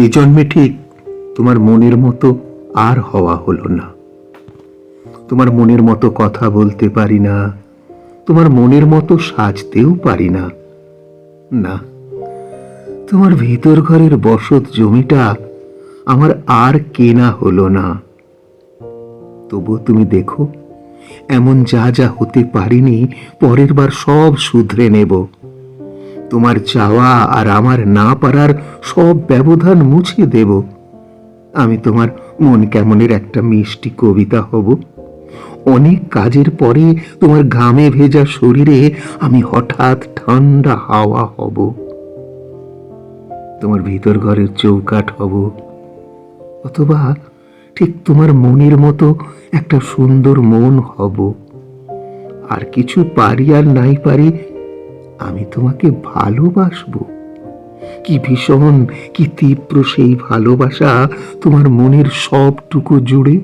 এ জন্মে ঠিক তোমার মনের মতো আর হওয়া হলো না। তোমার মনের মতো কথা বলতে পারি না, তোমার মনের মতো সাজতেও পারি না। না, তোমার ভিতর ঘরের বসত জমিটা আমার আর কেনা হলো না। তবু তুমি দেখো, এমন যা যা হতে পারিনি পরের বার সব শুধরে নেব। তোমার চাওয়া আর আমার না পারার সব ব্যবধান মুছে দেব। আমি তোমার মন কেমনের একটা মিষ্টি কবিতা হব। অনেক কাজের পরে তোমার ঘামে ভেজা শরীরে আমি হঠাৎ ঠান্ডা হাওয়া হব। তোমার ভিতর ঘরের চৌকাঠ হব, অথবা ঠিক তোমার মনের মতো একটা সুন্দর মন হব। আর কিছু পারি আর নাই পারি, আমি তোমাকে ভালোবাসবো। কি ভীষণ, কি তীব্র সেই ভালোবাসা তোমার মনের সবটুকু জুড়ে।